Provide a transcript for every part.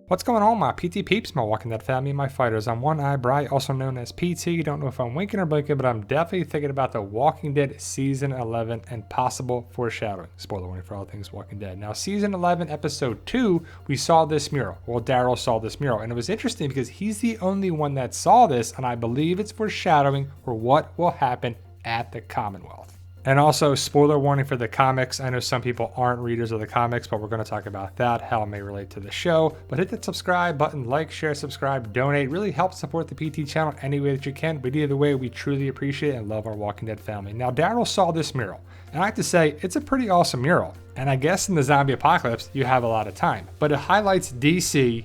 What's going on, my PT peeps, my Walking Dead family, my fighters? I'm One Eye Bry, also known as PT. Don't know if I'm winking or blinking, but I'm definitely thinking about the Walking Dead Season 11 and possible foreshadowing. Spoiler warning for all things Walking Dead. Now, Season 11, Episode 2, we saw this mural. Well, Daryl saw this mural, and it was interesting because he's the only one that saw this, and I believe it's foreshadowing for what will happen at the Commonwealth. And also, spoiler warning for the comics. I know some people aren't readers of the comics, but we're going to talk about that, how it may relate to the show. But hit that subscribe button, like, share, subscribe, donate. Really help support the PT channel any way that you can. But either way, we truly appreciate and love our Walking Dead family. Now, Daryl saw this mural, and I have to say, it's a pretty awesome mural. And I guess in the zombie apocalypse, you have a lot of time. But it highlights DC,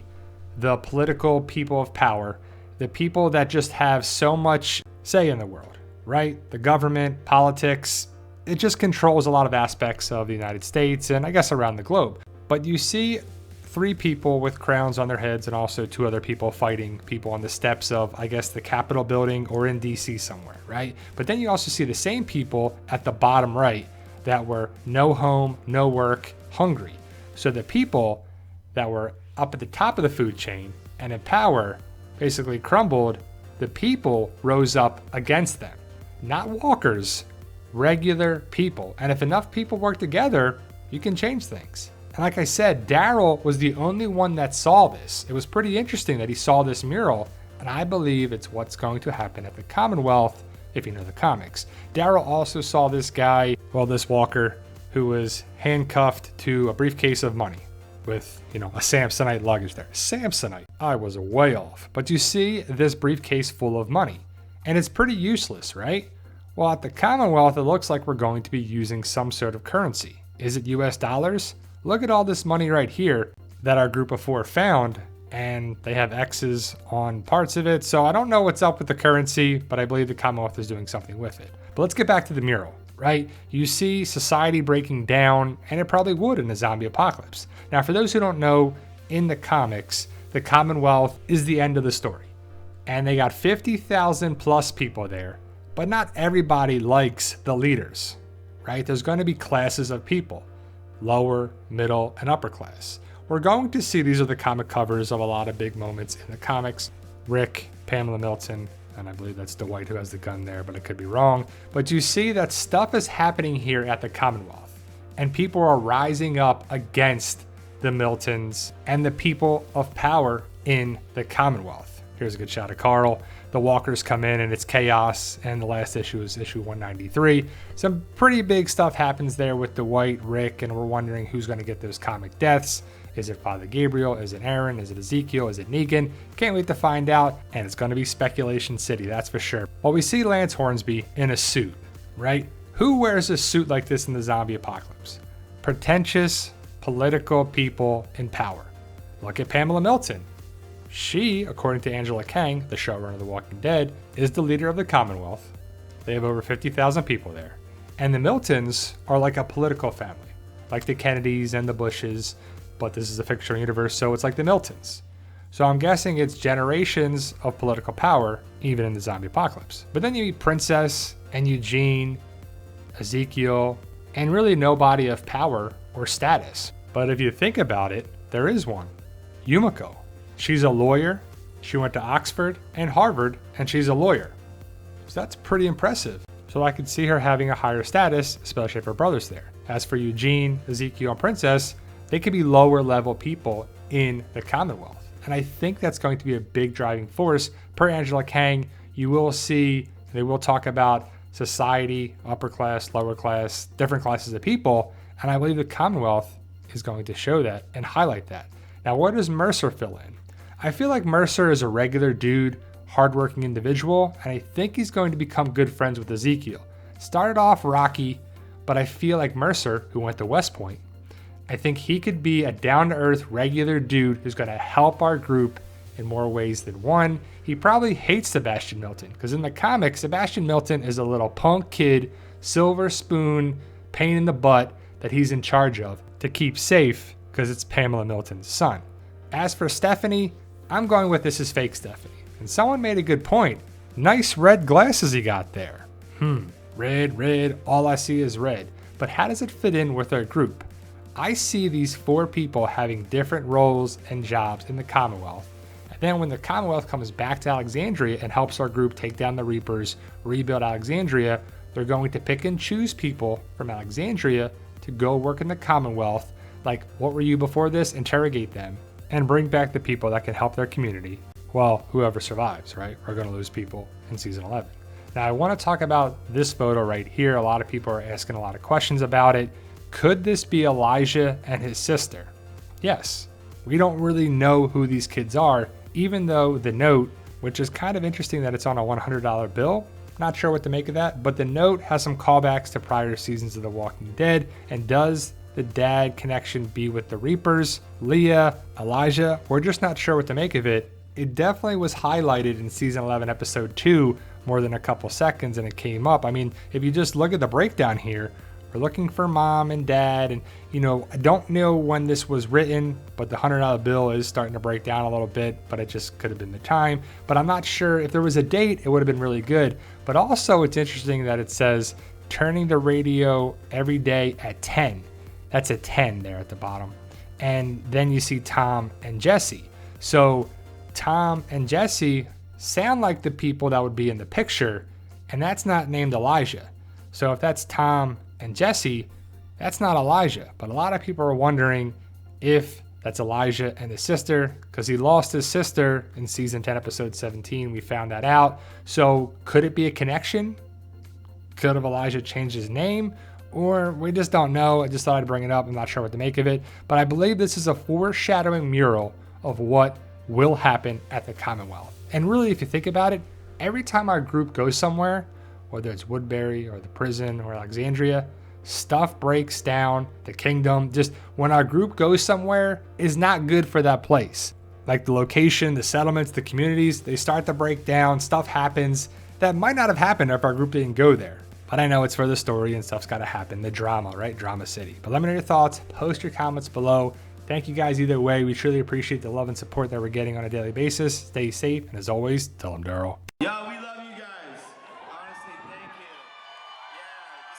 the political people of power, the people that just have so much say in the world. Right? The government, politics, it just controls a lot of aspects of the United States and I guess around the globe. But you see 3 people with crowns on their heads and also 2 other people fighting people on the steps of, I guess, the Capitol building or in DC somewhere, right? But then you also see the same people at the bottom right that were no home, no work, hungry. So the people that were up at the top of the food chain and in power basically crumbled. The people rose up against them. Not walkers, regular people. And if enough people work together, you can change things. And like I said, Daryl was the only one that saw this. It was pretty interesting that he saw this mural, and I believe it's what's going to happen at the Commonwealth, if you know the comics. Daryl also saw this guy, well, this walker, who was handcuffed to a briefcase of money with, a Samsonite luggage there. Samsonite. I was way off. But you see this briefcase full of money. And it's pretty useless, right? Well, at the Commonwealth, it looks like we're going to be using some sort of currency. Is it US dollars? Look at all this money right here that our group of 4 found, and they have X's on parts of it. So I don't know what's up with the currency, but I believe the Commonwealth is doing something with it. But let's get back to the mural, right? You see society breaking down, and it probably would in a zombie apocalypse. Now, for those who don't know, in the comics, the Commonwealth is the end of the story. And they got 50,000 plus people there, but not everybody likes the leaders, right? There's going to be classes of people, lower, middle, and upper class. We're going to see these are the comic covers of a lot of big moments in the comics. Rick, Pamela Milton, and I believe that's Dwight who has the gun there, but I could be wrong. But you see that stuff is happening here at the Commonwealth, and people are rising up against the Miltons and the people of power in the Commonwealth. Here's a good shot of Carl. The walkers come in and it's chaos. And the last issue is issue 193. Some pretty big stuff happens there with Dwight, Rick, and we're wondering who's going to get those comic deaths. Is it Father Gabriel? Is it Aaron? Is it Ezekiel? Is it Negan? Can't wait to find out. And it's going to be Speculation City, that's for sure. Well, we see Lance Hornsby in a suit, right? Who wears a suit like this in the zombie apocalypse? Pretentious, political people in power. Look at Pamela Milton. She, according to Angela Kang, the showrunner of The Walking Dead, is the leader of the Commonwealth. They have over 50,000 people there. And the Miltons are like a political family, like the Kennedys and the Bushes, but this is a fictional universe, so it's like the Miltons. So I'm guessing it's generations of political power, even in the zombie apocalypse. But then you meet Princess and Eugene, Ezekiel, and really nobody of power or status. But if you think about it, there is one. Yumiko. She's a lawyer. She went to Oxford and Harvard, and she's a lawyer. So that's pretty impressive. So I could see her having a higher status, especially if her brother's there. As for Eugene, Ezekiel, and Princess, they could be lower level people in the Commonwealth. And I think that's going to be a big driving force. Per Angela Kang, you will see, they will talk about society, upper class, lower class, different classes of people. And I believe the Commonwealth is going to show that and highlight that. Now, where does Mercer fill in? I feel like Mercer is a regular dude, hardworking individual, and I think he's going to become good friends with Ezekiel. Started off rocky, but I feel like Mercer, who went to West Point, I think he could be a down-to-earth, regular dude who's going to help our group in more ways than one. He probably hates Sebastian Milton, because in the comics, Sebastian Milton is a little punk kid, silver spoon, pain in the butt that he's in charge of to keep safe, because it's Pamela Milton's son. As for Stephanie, I'm going with this is fake Stephanie. And someone made a good point. Nice red glasses he got there. Red, all I see is red. But how does it fit in with our group? I see these 4 people having different roles and jobs in the Commonwealth. And then when the Commonwealth comes back to Alexandria and helps our group take down the Reapers, rebuild Alexandria, they're going to pick and choose people from Alexandria to go work in the Commonwealth. Like, what were you before this? Interrogate them and bring back the people that can help their community. Well, whoever survives, right? We're going to lose people in season 11. Now, I want to talk about this photo right here. A lot of people are asking a lot of questions about it. Could this be Elijah and his sister? Yes. We don't really know who these kids are, even though the note, which is kind of interesting that it's on a $100 bill. Not sure what to make of that, but the note has some callbacks to prior seasons of The Walking Dead. And does the dad connection be with the Reapers, Leah, Elijah? We're just not sure what to make of it. It definitely was highlighted in season 11, episode 2, more than a couple seconds, and it came up. I mean, if you just look at the breakdown here, we're looking for mom and dad, and I don't know when this was written, but the $100 bill is starting to break down a little bit, but it just could have been the time. But I'm not sure if there was a date, it would have been really good. But also it's interesting that it says turning the radio every day at 10. That's a 10 there at the bottom. And then you see Tom and Jesse. So Tom and Jesse sound like the people that would be in the picture, and that's not named Elijah. So if that's Tom and Jesse, that's not Elijah. But a lot of people are wondering if that's Elijah and his sister, because he lost his sister in season 10, episode 17. We found that out. So could it be a connection? Could have Elijah changed his name? Or we just don't know. I just thought I'd bring it up. I'm not sure what to make of it. But I believe this is a foreshadowing mural of what will happen at the Commonwealth. And really, if you think about it, every time our group goes somewhere, whether it's Woodbury or the prison or Alexandria, stuff breaks down. The kingdom, just when our group goes somewhere, is not good for that place. Like the location, the settlements, the communities, they start to break down. Stuff happens that might not have happened if our group didn't go there. But I know it's for the story and stuff's got to happen. The drama, right? Drama City. But let me know your thoughts. Post your comments below. Thank you guys either way. We truly appreciate the love and support that we're getting on a daily basis. Stay safe. And as always, tell them Daryl.